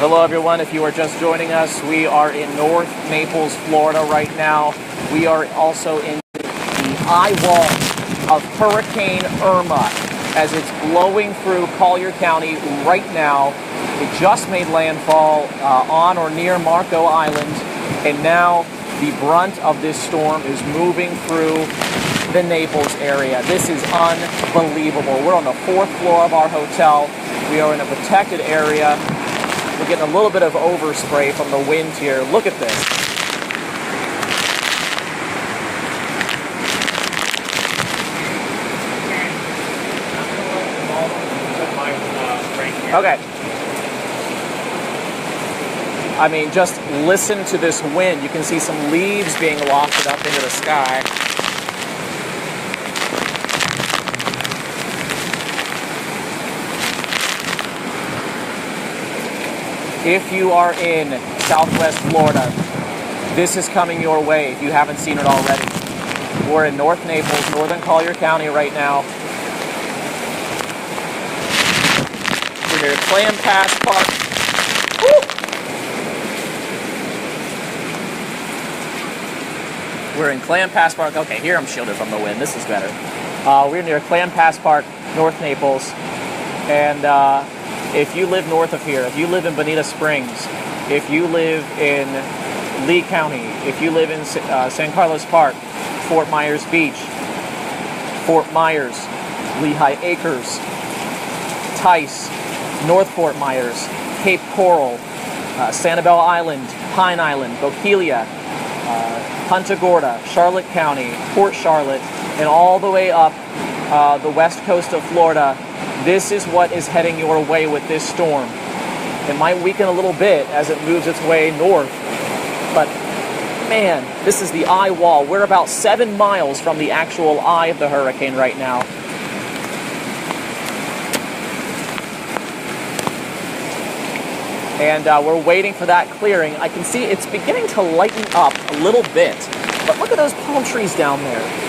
Hello everyone, if you are just joining us, we are in North Naples, Florida right now. We are also in the eyewall of Hurricane Irma as it's blowing through Collier County right now. It just made landfall on or near Marco Island, and now the brunt of this storm is moving through the Naples area. This is unbelievable. We're on the 4th floor of our hotel. We are in a protected area. We're getting a little bit of overspray from the wind here. Look at this. Okay. I mean, just listen to this wind. You can see some leaves being wafted up into the sky. If you are in Southwest Florida, this is coming your way if you haven't seen it already. We're in North Naples, northern Collier County right now. We're near Clam Pass Park. Woo! We're in Clam Pass Park. Okay, here I'm shielded from the wind. This is better. We're near Clam Pass Park, North Naples. And if you live north of here, if you live in Bonita Springs, if you live in Lee County, if you live in San Carlos Park, Fort Myers Beach, Fort Myers, Lehigh Acres, Tice, North Fort Myers, Cape Coral, Sanibel Island, Pine Island, Bokeelia, Punta Gorda, Charlotte County, Port Charlotte, and all the way up the west coast of Florida, this is what is heading your way with this storm. It might weaken a little bit as it moves its way north, but man, this is the eye wall. We're about 7 miles from the actual eye of the hurricane right now. And we're waiting for that clearing. I can see it's beginning to lighten up a little bit, but look at those palm trees down there.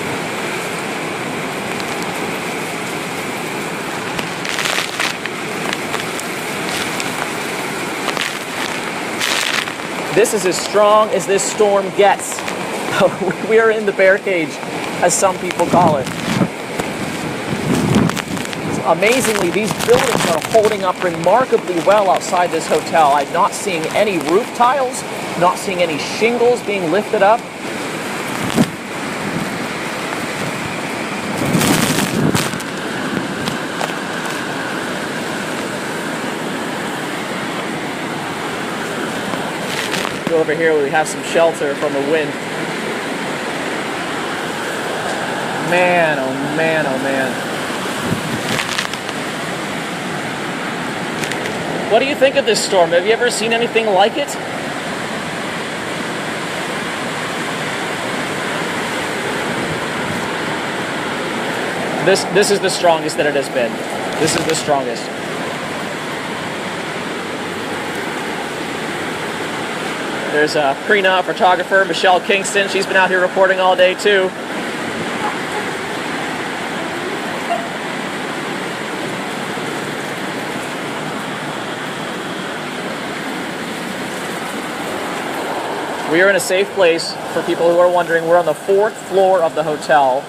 This is as strong as this storm gets. We are in the bear cage, as some people call it. Amazingly, these buildings are holding up remarkably well outside this hotel. I'm not seeing any roof tiles, not seeing any shingles being lifted up. Over here we have some shelter from the wind. Man, oh man, oh man. What do you think of this storm? Have you ever seen anything like it? This is the strongest that it has been. This is the strongest. There's a pre-nup photographer, Michelle Kingston. She's been out here reporting all day too. We are in a safe place. For people who are wondering, we're on the 4th floor of the hotel.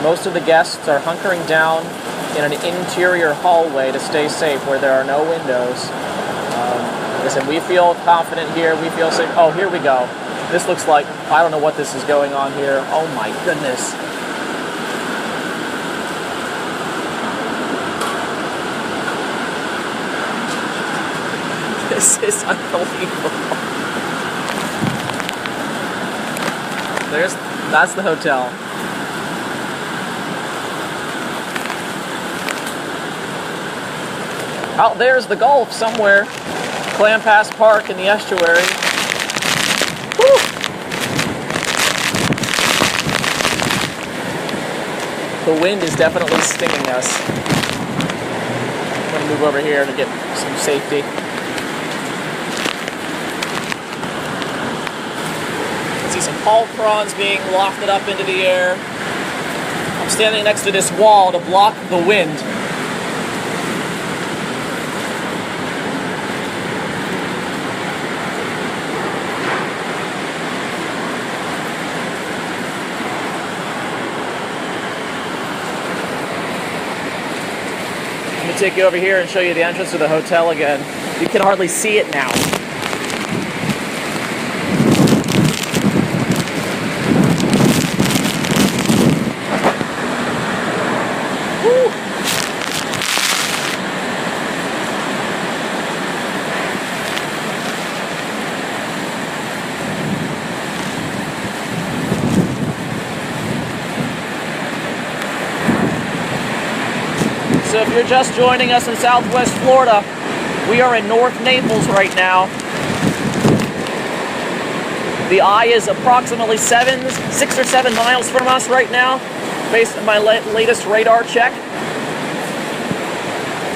Most of the guests are hunkering down in an interior hallway to stay safe where there are no windows. Listen, we feel confident here. We feel safe. Oh, here we go. This looks like, I don't know what this is going on here. Oh my goodness. This is unbelievable. That's the hotel. Out there's the Gulf somewhere. Clam Pass Park in the estuary. Woo! The wind is definitely stinging us. I'm going to move over here to get some safety. I see some pole prawns being wafted up into the air. I'm standing next to this wall to block the wind. Let me take you over here and show you the entrance to the hotel again. You can hardly see it now. So if you're just joining us in Southwest Florida, we are in North Naples right now. The eye is approximately 6 or 7 miles from us right now, based on my latest radar check.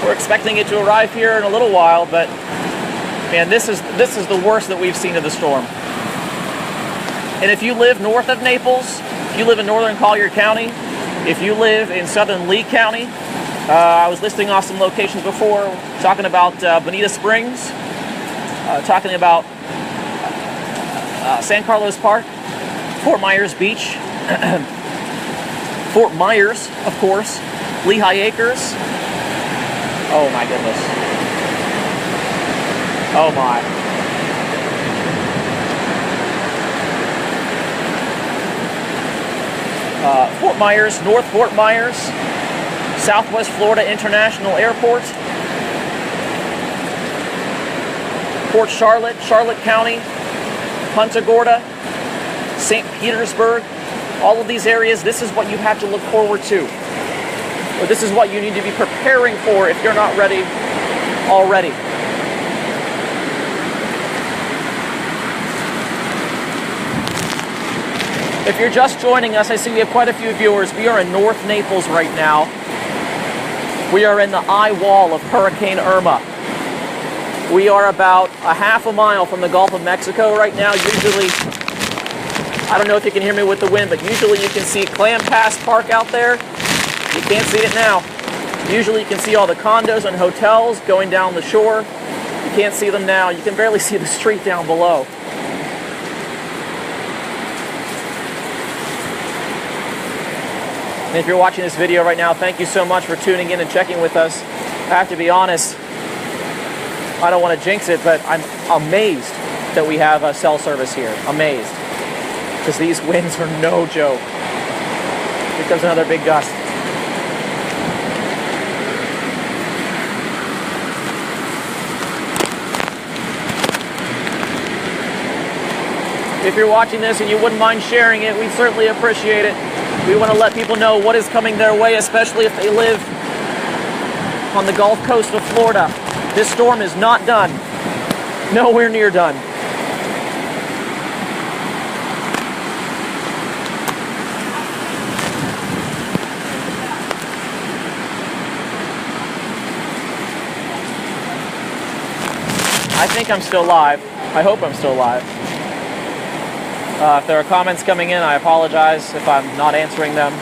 We're expecting it to arrive here in a little while, but man, this is the worst that we've seen of the storm. And if you live north of Naples, if you live in northern Collier County, if you live in southern Lee County, I was listing off some locations before, talking about Bonita Springs, talking about San Carlos Park, Fort Myers Beach, Fort Myers, of course, Lehigh Acres. Oh my goodness. Oh my. Fort Myers, North Fort Myers, Southwest Florida International Airport, Port Charlotte, Charlotte County, Punta Gorda, St. Petersburg, all of these areas. This is what you have to look forward to. Or this is what you need to be preparing for if you're not ready already. If you're just joining us, I see we have quite a few viewers. We are in North Naples right now. We are in the Eyewall of Hurricane Irma. We are about a half a mile from the Gulf of Mexico right now. Usually, I don't know if you can hear me with the wind, but usually you can see Clam Pass Park out there. You can't see it now. Usually you can see all the condos and hotels going down the shore. You can't see them now. You can barely see the street down below. And if you're watching this video right now, thank you so much for tuning in and checking with us. I have to be honest, I don't want to jinx it, but I'm amazed that we have cell service here. Amazed. Because these winds are no joke. Here comes another big gust. If you're watching this and you wouldn't mind sharing it, we'd certainly appreciate it. We want to let people know what is coming their way, especially if they live on the Gulf Coast of Florida. This storm is not done. Nowhere near done. I think I'm still live. I hope I'm still live. If there are comments coming in, I apologize if I'm not answering them.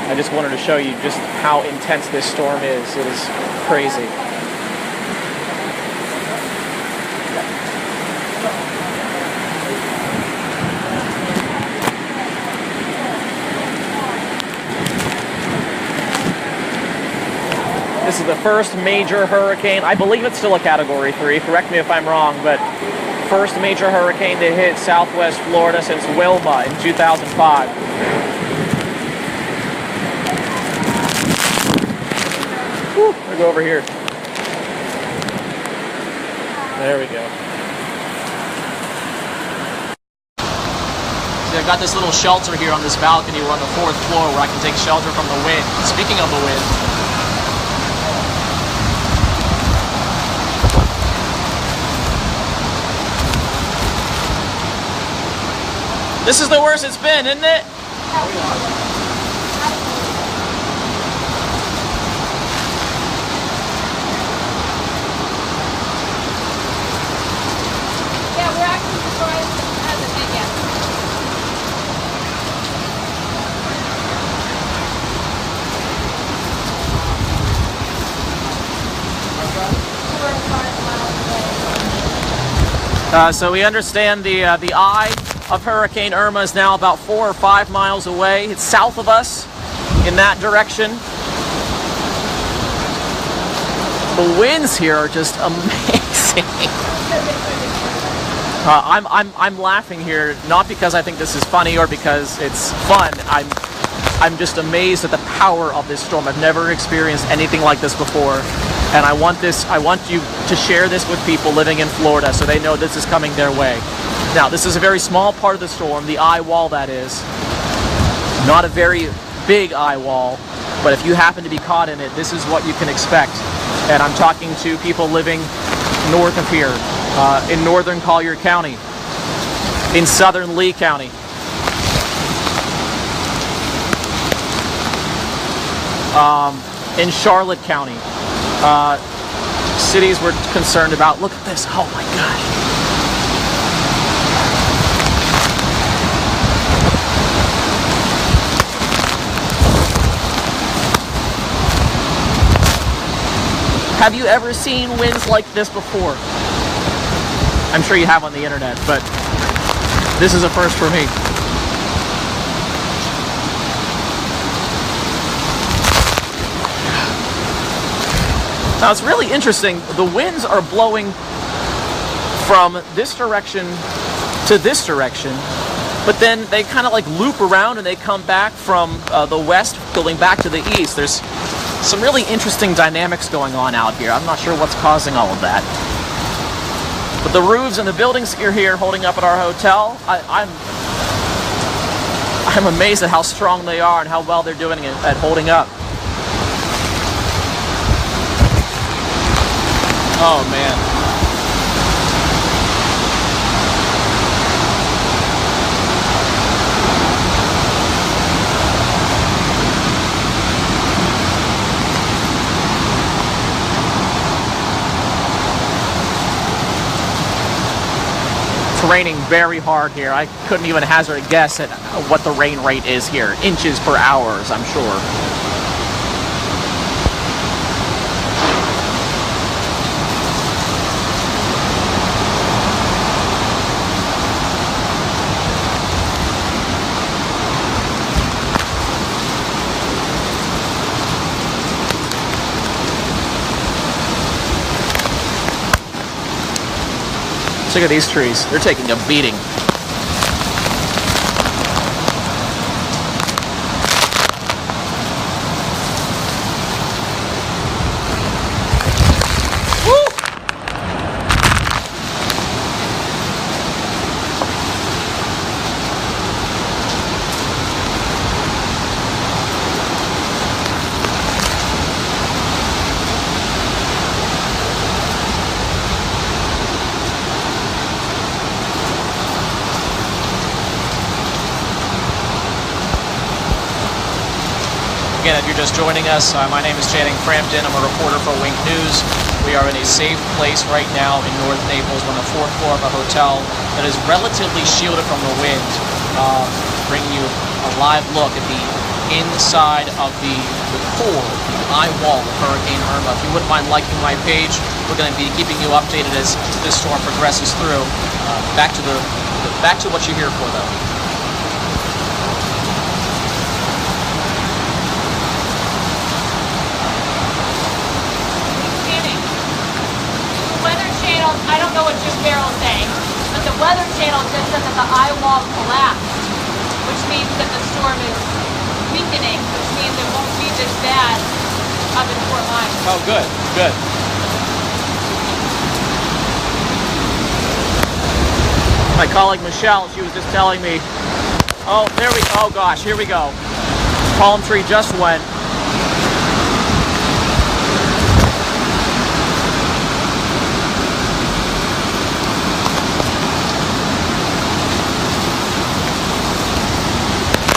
I just wanted to show you just how intense this storm is. It is crazy. This is the first major hurricane. I believe it's still a Category 3. Correct me if I'm wrong, but first major hurricane to hit Southwest Florida since Wilma in 2005. Whew, we'll go over here. There we go. See, I've got this little shelter here on this balcony. We're on the 4th floor where I can take shelter from the wind. Speaking of the wind, this is the worst it's been, isn't it? Yeah, we're actually surprised it hasn't hit yet. So we understand the eye of Hurricane Irma is now about 4 or 5 miles away. It's south of us in that direction. The winds here are just amazing. I'm laughing here not because I think this is funny or because it's fun. I'm just amazed at the power of this storm. I've never experienced anything like this before, and I want you to share this with people living in Florida so they know this is coming their way. Now, this is a very small part of the storm, the eye wall that is. Not a very big eye wall, but if you happen to be caught in it, this is what you can expect. And I'm talking to people living north of here, in northern Collier County, in southern Lee County. In Charlotte County, cities we're concerned about. Look at this, oh my gosh. Have you ever seen winds like this before? I'm sure you have on the internet, but this is a first for me. Now it's really interesting, the winds are blowing from this direction to this direction, but then they kind of like loop around and they come back from the west going back to the east. There's some really interesting dynamics going on out here. I'm not sure what's causing all of that. But the roofs and the buildings here holding up at our hotel, I'm amazed at how strong they are and how well they're doing at holding up. Oh man. It's raining very hard here. I couldn't even hazard a guess at what the rain rate is here. Inches per hour, I'm sure. Look at these trees. They're taking a beating. Again, if you're just joining us, my name is Channing Frampton. I'm a reporter for Wink News. We are in a safe place right now in North Naples. We're on the 4th floor of a hotel that is relatively shielded from the wind, bringing you a live look at the inside of the core, the eye wall of Hurricane Irma. If you wouldn't mind liking my page, we're going to be keeping you updated as this storm progresses through. Back to what you're here for, though. I don't know what Jim Carroll's saying, but the Weather Channel just said that the eye wall collapsed, which means that the storm is weakening, which means it won't be this bad up in Fort Myers. Oh, good, good. My colleague Michelle, she was just telling me, oh gosh, here we go. Palm tree just went.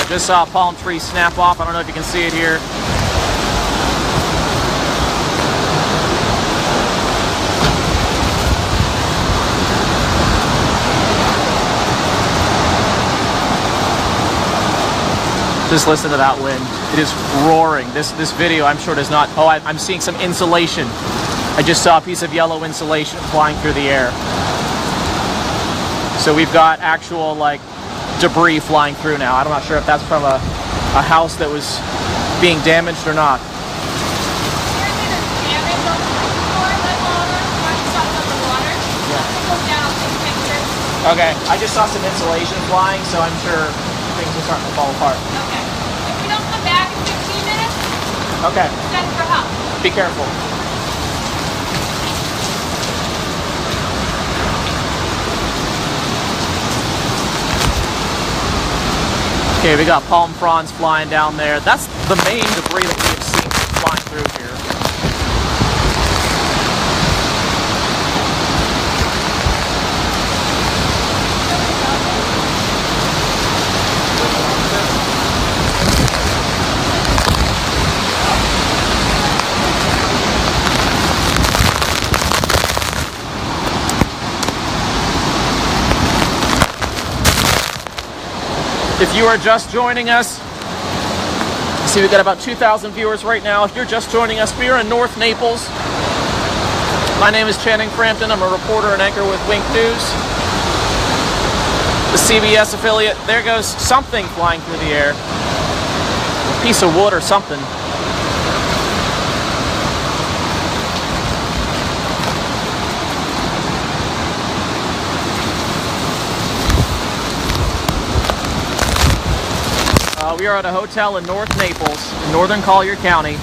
Just saw a palm tree snap off. I don't know if you can see it here. Just listen to that wind. It is roaring. This video, I'm sure, does not... Oh, I'm seeing some insulation. I just saw a piece of yellow insulation flying through the air. So we've got actual, like, debris flying through now. I'm not sure if that's from a house that was being damaged or not. Go down, I'll take pictures. Okay. I just saw some insulation flying, so I'm sure things are starting to fall apart. Okay. If we don't come back in 15 minutes, Okay. send for help. Be careful. Okay, we got palm fronds flying down there. That's the main debris that we have seen flying through here. If you are just joining us, see we've got about 2,000 viewers right now. If you're just joining us, we are in North Naples. My name is Channing Frampton. I'm a reporter and anchor with Wink News, the CBS affiliate. There goes something flying through the air. A piece of wood or something. We are at a hotel in North Naples, in northern Collier County.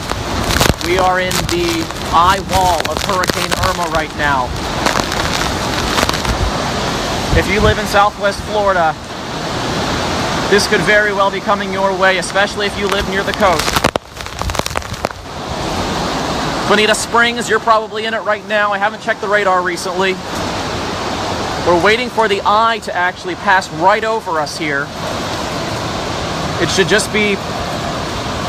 We are in the eye wall of Hurricane Irma right now. If you live in Southwest Florida, this could very well be coming your way, especially if you live near the coast. Bonita Springs, you're probably in it right now. I haven't checked the radar recently. We're waiting for the eye to actually pass right over us here. It should just be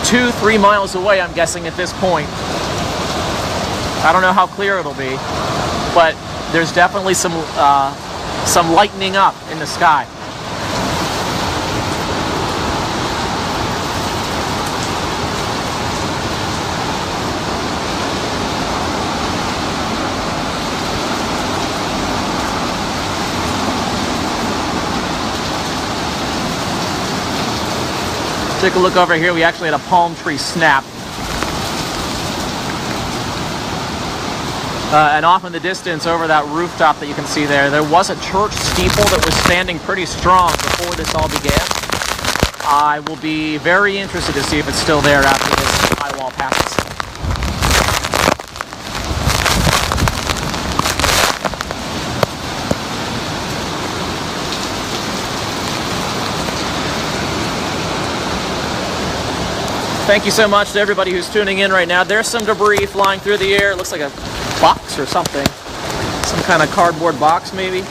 2-3 miles away, I'm guessing, at this point. I don't know how clear it'll be, but there's definitely some lightening up in the sky. Take a look over here. We actually had a palm tree snap. And off in the distance over that rooftop that you can see there, there was a church steeple that was standing pretty strong before this all began. I will be very interested to see if it's still there after this eyewall passes. Thank you so much to everybody who's tuning in right now. There's some debris flying through the air. It looks like a box or something. Some kind of cardboard box, maybe.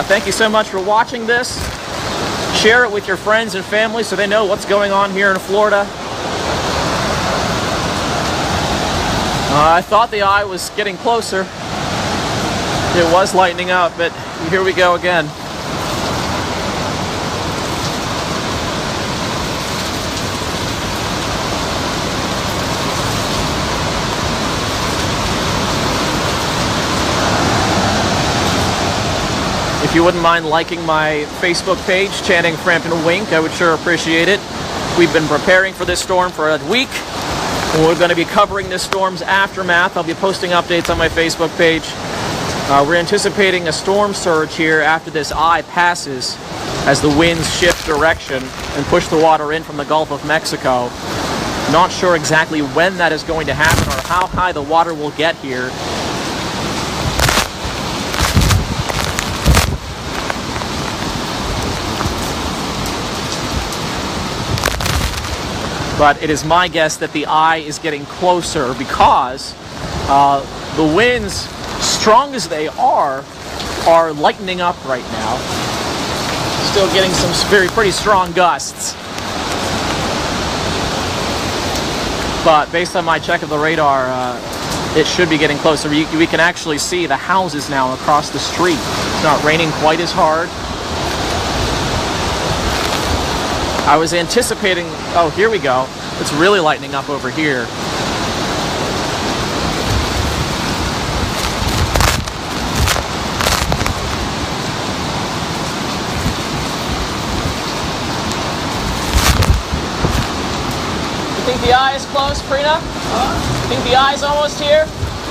Thank you so much for watching this. Share it with your friends and family so they know what's going on here in Florida. I thought the eye was getting closer. It was lightening up, but here we go again. If you wouldn't mind liking my Facebook page, Channing Frampton Wink, I would sure appreciate it. We've been preparing for this storm for a week. We're going to be covering this storm's aftermath. I'll be posting updates on my Facebook page. We're anticipating a storm surge here after this eye passes as the winds shift direction and push the water in from the Gulf of Mexico. Not sure exactly when that is going to happen or how high the water will get here. But it is my guess that the eye is getting closer because the winds, strong as they are lightening up right now. Still getting some pretty strong gusts. But based on my check of the radar, it should be getting closer. We can actually see the houses now across the street. It's not raining quite as hard. I was anticipating, oh, here we go. It's really lightening up over here. Think the eye is close, Prina? Huh? Think the eye's almost here?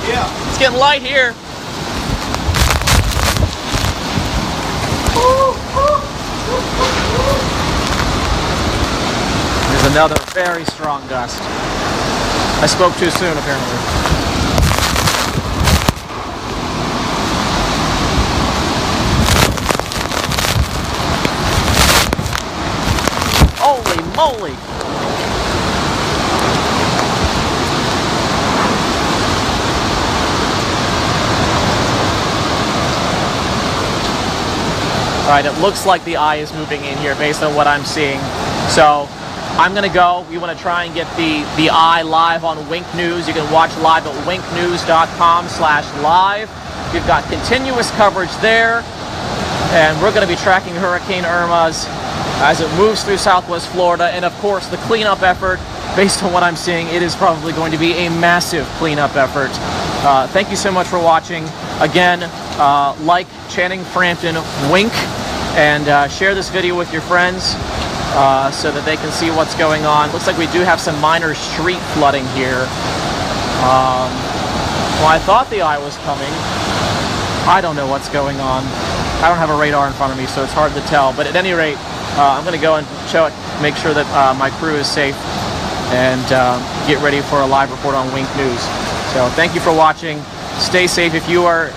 Yeah. It's getting light here. There's another very strong gust. I spoke too soon, apparently. Holy moly! All right, it looks like the eye is moving in here based on what I'm seeing. So I'm gonna go. We want to try and get the eye live on Wink News. You can watch live at winknews.com/live. We've got continuous coverage there, and we're gonna be tracking Hurricane Irma's as it moves through Southwest Florida. And of course, the cleanup effort, based on what I'm seeing, it is probably going to be a massive cleanup effort. Thank you so much for watching. Again, like Channing Frampton Wink, and share this video with your friends so that they can see what's going on. Looks like we do have some minor street flooding here. Well, I thought the eye was coming. I don't know what's going on. I don't have a radar in front of me, so it's hard to tell. But at any rate, I'm going to go and make sure that my crew is safe and get ready for a live report on Wink News. So thank you for watching. Stay safe. If you're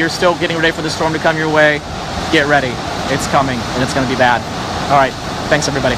still getting ready for the storm to come your way, get ready. It's coming, and it's going to be bad. All right. Thanks, everybody.